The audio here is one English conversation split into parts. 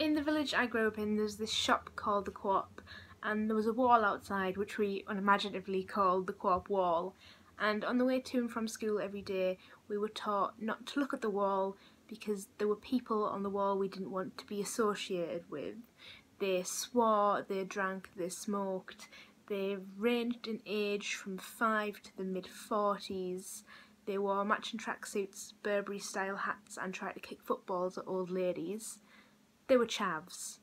In the village I grew up in, there's this shop called the Co-op, and there was a wall outside which we unimaginatively called the Co-op wall. And on the way to and from school every day, we were taught not to look at the wall because there were people on the wall we didn't want to be associated with. They swore, they drank, they smoked, they ranged in age from 5 to the mid-40s. They wore matching tracksuits, Burberry-style hats, and tried to kick footballs at old ladies. They were chavs.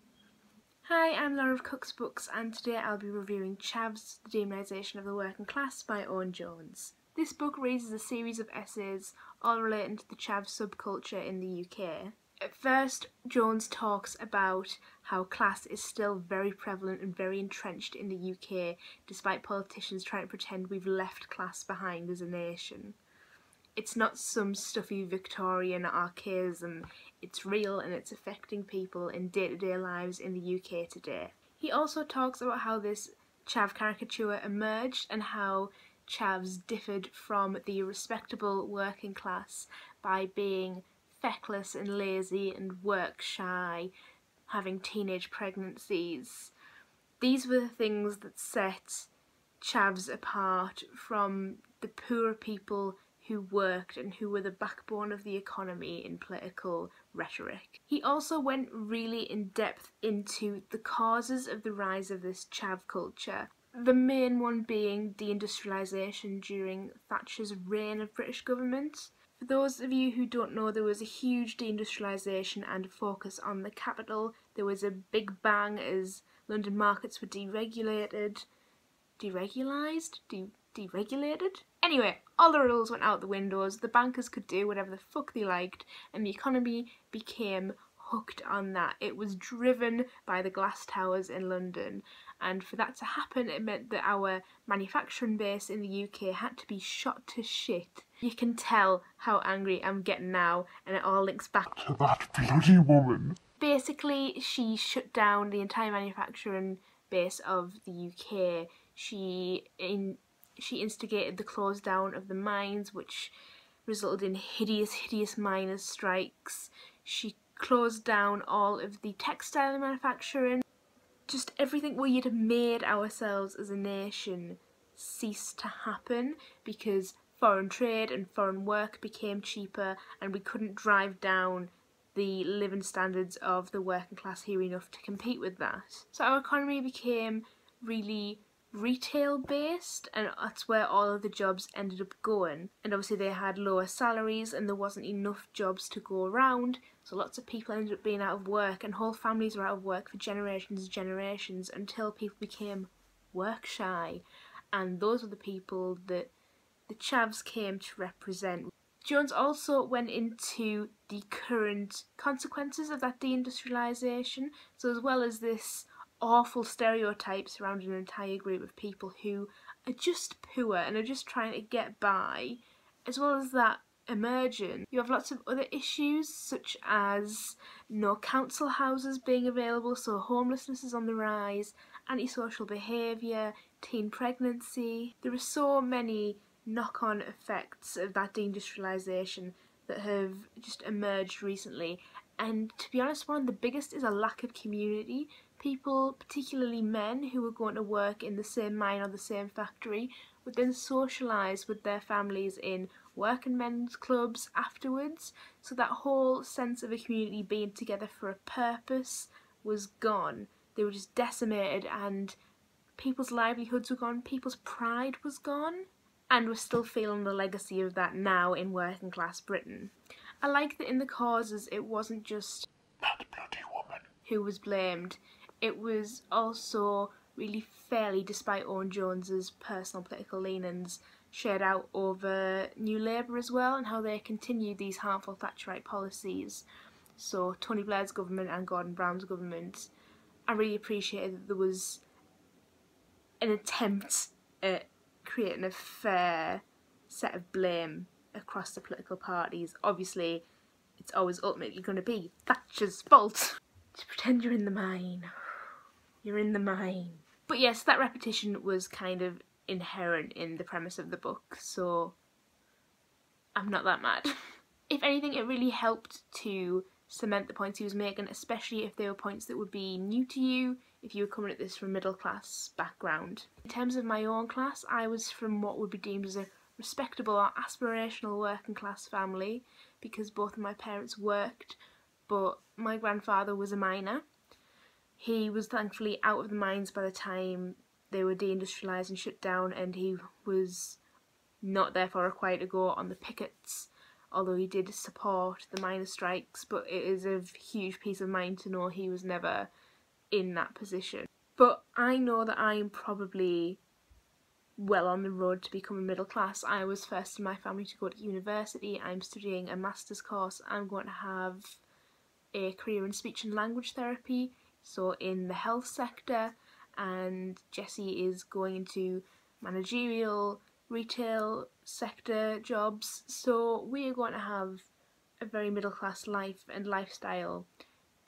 Hi, I'm Laura of Cook's Books, and today I'll be reviewing Chavs, The Demonization of the Working Class by Own Jones. This book raises a series of essays all relating to the chav subculture in the UK. At first, Jones talks about how class is still very prevalent and very entrenched in the UK, despite politicians trying to pretend we've left class behind as a nation. It's not some stuffy Victorian archaism, it's real and it's affecting people in day-to-day lives in the UK today. He also talks about how this chav caricature emerged and how chavs differed from the respectable working class by being feckless and lazy and work shy, having teenage pregnancies. These were the things that set chavs apart from the poorer people who worked and who were the backbone of the economy in political rhetoric. He also went really in depth into the causes of the rise of this chav culture, the main one being deindustrialisation during Thatcher's reign of British government. For those of you who don't know, there was a huge deindustrialisation and a focus on the capital. There was a big bang as London markets were deregulated. Deregulated? Anyway, all the rules went out the windows, the bankers could do whatever the fuck they liked, and the economy became hooked on that. It was driven by the glass towers in London, and for that to happen it meant that our manufacturing base in the UK had to be shot to shit. You can tell how angry I'm getting now, and it all links back to that bloody woman. Basically, she shut down the entire manufacturing base of the UK. She instigated the close down of the mines, which resulted in hideous miners' strikes. She closed down all of the textile manufacturing. Just everything we had made ourselves as a nation ceased to happen because foreign trade and foreign work became cheaper and we couldn't drive down the living standards of the working class here enough to compete with that. So our economy became really retail based, and that's where all of the jobs ended up going, and obviously they had lower salaries and there wasn't enough jobs to go around, so lots of people ended up being out of work and whole families were out of work for generations and generations until people became work shy, and those were the people that the chavs came to represent. Jones also went into the current consequences of that deindustrialisation, so as well as this awful stereotypes surrounding an entire group of people who are just poor and are just trying to get by, as well as that emerging, you have lots of other issues such as no council houses being available, so homelessness is on the rise, antisocial behaviour, teen pregnancy. There are so many knock-on effects of that deindustrialisation that have just emerged recently, and to be honest, one of the biggest is a lack of community. People, particularly men who were going to work in the same mine or the same factory, would then socialise with their families in working men's clubs afterwards, so that whole sense of a community being together for a purpose was gone. They were just decimated and people's livelihoods were gone, people's pride was gone, and we're still feeling the legacy of that now in working class Britain. I like that in the causes it wasn't just that bloody woman who was blamed. It was also really fairly, despite Owen Jones's personal political leanings, shared out over New Labour as well, and how they continued these harmful Thatcherite policies. So Tony Blair's government and Gordon Brown's government, I really appreciated that there was an attempt at creating a fair set of blame across the political parties. Obviously, it's always ultimately going to be Thatcher's fault. Just pretend you're in the mine. You're in the mine. But yes, that repetition was kind of inherent in the premise of the book, so I'm not that mad. If anything, it really helped to cement the points he was making, especially if they were points that would be new to you if you were coming at this from a middle class background. In terms of my own class, I was from what would be deemed as a respectable or aspirational working class family because both of my parents worked, but my grandfather was a miner. He was thankfully out of the mines by the time they were deindustrialised and shut down, and he was not therefore required to go on the pickets, although he did support the miner strikes. But it is a huge peace of mind to know he was never in that position. But I know that I am probably well on the road to becoming middle class. I was first in my family to go to university. I'm studying a master's course. I'm going to have a career in speech and language therapy, so in the health sector, and Jessie is going into managerial retail sector jobs, so we are going to have a very middle class life and lifestyle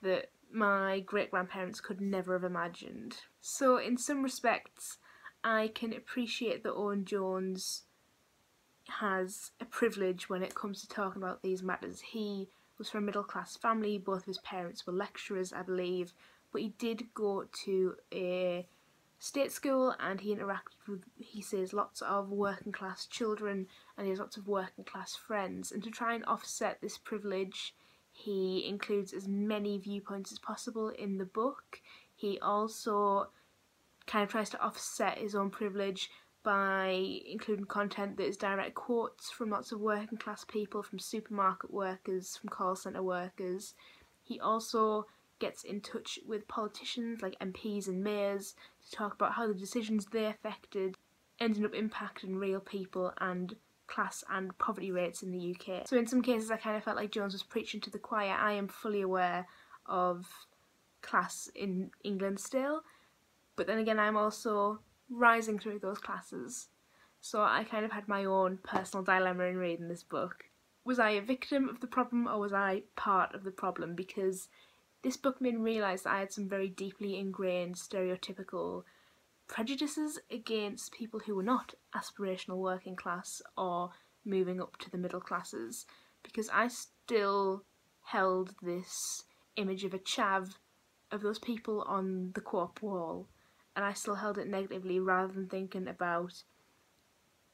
that my great grandparents could never have imagined. So in some respects I can appreciate that Owen Jones has a privilege when it comes to talking about these matters. He was from a middle class family, both of his parents were lecturers, I believe, but he did go to a state school and he interacted with, he says, lots of working class children, and he has lots of working class friends, and to try and offset this privilege he includes as many viewpoints as possible in the book. He also kind of tries to offset his own privilege by including content that is direct quotes from lots of working class people, from supermarket workers, from call centre workers. He also gets in touch with politicians like MPs and mayors to talk about how the decisions they affected ended up impacting real people and class and poverty rates in the UK. So in some cases I kind of felt like Jones was preaching to the choir. I am fully aware of class in England still, but then again I'm also rising through those classes. So I kind of had my own personal dilemma in reading this book. Was I a victim of the problem or was I part of the problem? Because this book made me realise that I had some very deeply ingrained stereotypical prejudices against people who were not aspirational working class or moving up to the middle classes, because I still held this image of a chav, of those people on the co-op wall, and I still held it negatively rather than thinking about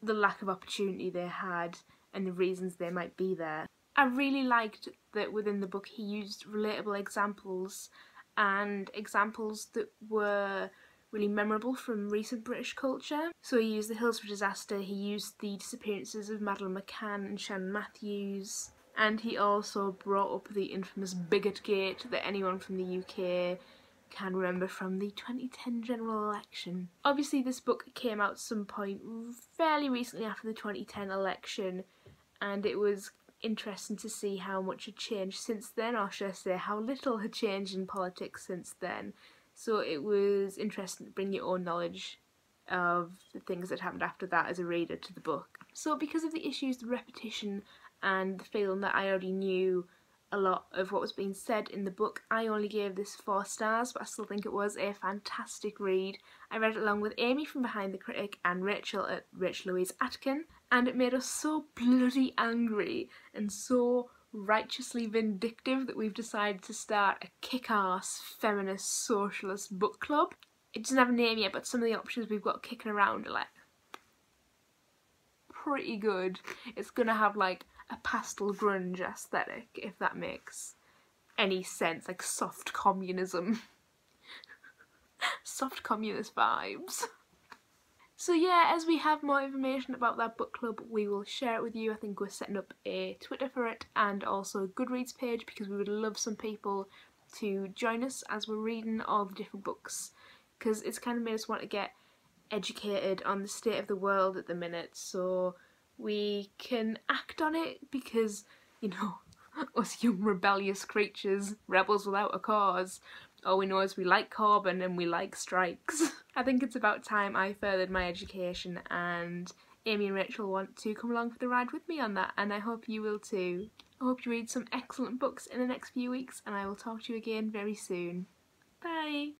the lack of opportunity they had and the reasons they might be there. I really liked that within the book he used relatable examples, and examples that were really memorable from recent British culture. So he used the Hillsborough disaster, he used the disappearances of Madeleine McCann and Shannon Matthews, and he also brought up the infamous bigot gate that anyone from the UK can remember from the 2010 general election. Obviously this book came out some point fairly recently after the 2010 election, and it was interesting to see how much had changed since then, or should I say how little had changed in politics since then. So it was interesting to bring your own knowledge of the things that happened after that as a reader to the book. So because of the issues, the repetition and the feeling that I already knew a lot of what was being said in the book, I only gave this 4 stars, but I still think it was a fantastic read. I read it along with Amy from Behind the Critic and Rachel at Rachel Louise Atkin, and it made us so bloody angry and so righteously vindictive that we've decided to start a kick-ass feminist socialist book club. It doesn't have a name yet, but some of the options we've got kicking around are like pretty good. It's gonna have like a pastel grunge aesthetic, if that makes any sense, like soft communism. Soft communist vibes. So yeah, as we have more information about that book club, we will share it with you. I think we're setting up a Twitter for it and also a Goodreads page, because we would love some people to join us as we're reading all the different books, because it's kind of made us want to get educated on the state of the world at the minute, so we can act on it, because, you know, us young rebellious creatures, rebels without a cause, all we know is we like Corbyn and we like strikes. I think it's about time I furthered my education, and Amy and Rachel want to come along for the ride with me on that, and I hope you will too. I hope you read some excellent books in the next few weeks, and I will talk to you again very soon. Bye!